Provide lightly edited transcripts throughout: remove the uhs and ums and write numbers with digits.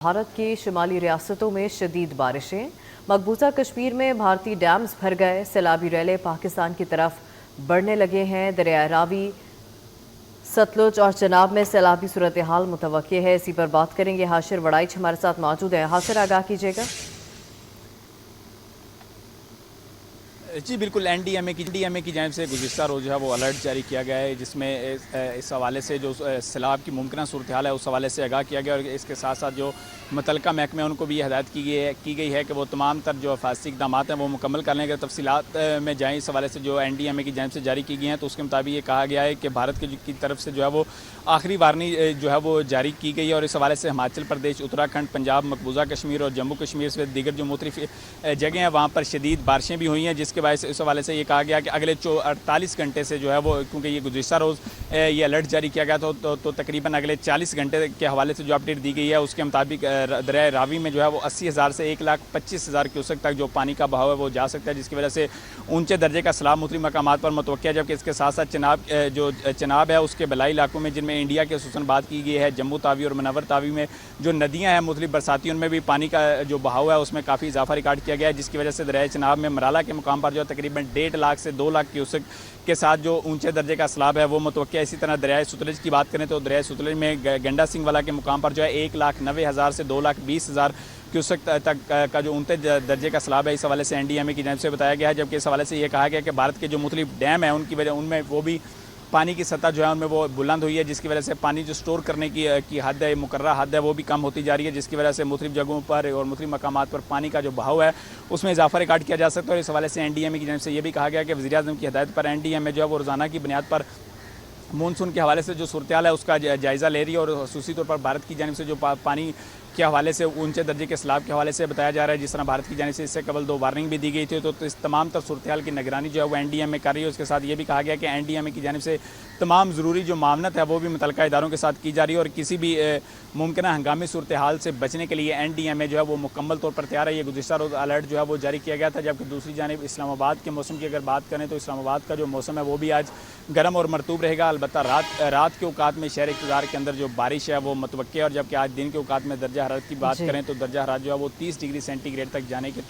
भारत की शुमाली रियासतों में शदीद बारिशें। मकबूजा कश्मीर में भारतीय डैम्स भर गए। सैलाबी रैले पाकिस्तान की तरफ बढ़ने लगे हैं। दरिया रावी, सतलुज और चनाब में सैलाबी सूरत हाल मुतवक्की है। इसी पर बात करेंगे। हाशिर वड़ाइच हमारे साथ मौजूद है। हाशिर, आगाह कीजिएगा। जी बिल्कुल, एनडीएमए की जानिब से गुज़िश्ता रोज़ जो है वो अलर्ट जारी किया गया है, जिसमें इस हवाले से जो सैलाब की मुमकिन सूरत हाल है उस हवाले से आगाह किया गया। और इसके साथ साथ जो मुतलका महकमे उनको भी हिदायत की गई है कि वो तमाम तर जो हिफाजती इक़दाम हैं वो मुकम्मल करने के तफसीलात में जाएँ। इस हवाले से जो एनडीएमए की जानिब से जारी की गई हैं तो उसके मुताबिक ये कहा गया है कि भारत की तरफ से जो है वो आखिरी वार्निंग जो है वो जारी की गई है। और इस हवाले से हिमाचल प्रदेश, उत्तराखंड, पंजाब, मकबूजा कश्मीर और जम्मू कश्मीर से दीगर जो मुख्तलिफ जगह हैं वहाँ पर शदीद बारिशें भी हुई हैं, जिसके वजह से इस हवाले से ये कहा गया कि अगले 48 घंटे से जो है वो, क्योंकि ये गुज़िश्ता रोज़ ये अलर्ट जारी किया गया तो तकरीबन अगले 40 घंटे के हवाले से जो अपडेट दी गई है उसके मुताबिक दरिया रावी में जो है वो 80,000 से 1,25,000 क्यूसेक तक जो पानी का बहाव है वो जा सकता है, जिसकी वजह से ऊंचे दर्जे का सैलाब मुख्तलिफ मकामात पर मुतवक्की है। जबकि इसके साथ साथ चनाब है उसके बलाई इलाकों में, जिनमें इंडिया के खुसूसन बात की गई है, जम्मू तावी और मनवर तावी में जो नदियाँ हैं मुख्तलिफ बरसाती, उनमें भी पानी का जो बहाव है उसमें काफ़ी इजाफा रिकॉर्ड किया गया है, जिसकी वजह से दरिया चनाब में मराला के मुकाम पर जो तकरीबन 1.5 लाख से 2 लाख क्यूसेक के साथ जो ऊंचे दर्जे का सैलाब है वो मुतवक्की है। इसी तरह दरिया सतलुज की बात करें तो दरिया सतलुज में गंडा सिंह वाला के मुकाम पर जो है 1,90,000 से 2,20,000 क्यूसेक तक का जो ऊंचे दर्जे का सैलाब है, इस हवाले से एनडीएमए की जानिब से बताया गया है। जबकि इस हवाले से ये कहा गया कि भारत के जो मुख्तलिफ डैम हैं उनकी वजह उनमें वो भी पानी की सतह जो है उनमें वो बुलंद हुई है, जिसकी वजह से पानी जो स्टोर करने की हद है, मुकर्रर हद है, वो भी कम होती जा रही है, जिसकी वजह से मुख्तलिफ जगहों पर और मुख्तलिफ मकामात पर पानी का जो बहाव है उसमें इजाफा रिकॉर्ड किया जा सकता है। और इस हवाले से एनडीएमए की जानिब से ये भी कहा गया कि वज़ीर-ए-आज़म की हिदायत पर एनडीएमए जो है वो रोज़ाना की बुनियाद पर मानसून के हवाले से जो सूरत हाल है उसका जायज़ा ले रही है। और खुसूसी तौर पर भारत की जानिब से जो पानी के हवाले से ऊंचे दर्जे के सैलाब के हवाले से बताया जा रहा है, जिस तरह भारत की जानिब से इससे कबल 2 वार्निंग भी दी गई थी, तो इस तमाम तर सूरत हाल की निगरानी जो है वो एनडीएमए कर रही है। उसके साथ ये भी कहा गया कि एनडीएमए की जानिब से तमाम ज़रूरी जो मामनत है वो भी मुतलका इदारों के साथ की जा रही है। और किसी भी मुमकिन हंगामी सूरत हाल से बचने के लिए एनडीएमए जो है वो मुकम्मल तौर पर तैयार है। ये गुज़िश्ता रोज़ अलर्ट जो है वो जारी किया गया था। जबकि दूसरी जानिब इस्लामाबाद के मौसम की अगर बात करें तो इस्लामाबाद का जो मौसम है वो भी आज गर्म और मरतूब रहेगा। अलबत्ता रात के औकात में शहर इक़्तिदार के अंदर जो बारिश है वो मुतवक्की है। और जबकि आज दिन के औकात में दर्जा हरारत की बात करें तो दर्जा हरारत जो है वो 30 डिग्री सेंटीग्रेड तक जाने की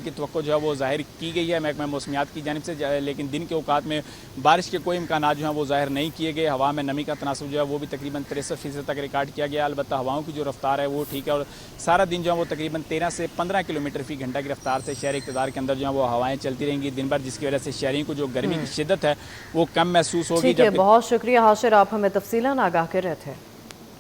तवक्को जो है वो जाहिर की गई है महकमा मौसमियात की जानिब से। लेकिन दिन के औकात में बारिश के कोई इम्कानात जो हैं वो ज़ाहिर नहीं किए गए। हवा में नमी का तनासब जो है वो भी तकरीबन 63% तक रिकॉर्ड किया गया। अलबत्ता हवाओं की जो रफ्तार है वो ठीक है और सारा दिन जो है वो तकरीबन 13 से 15 किलोमीटर फ़ी घंटा की रफ्तार से शहर इक़्तिदार के अंदर जो है वो हवाएँ चलती रहेंगी दिन भर, जिसकी वजह से शहरियों को जो गर्मी की शिद्दत है वो कम महसूस होगी। बहुत शुक्रिया हाशिर, आप हमें तफसीलन आगाह कर रहे थे।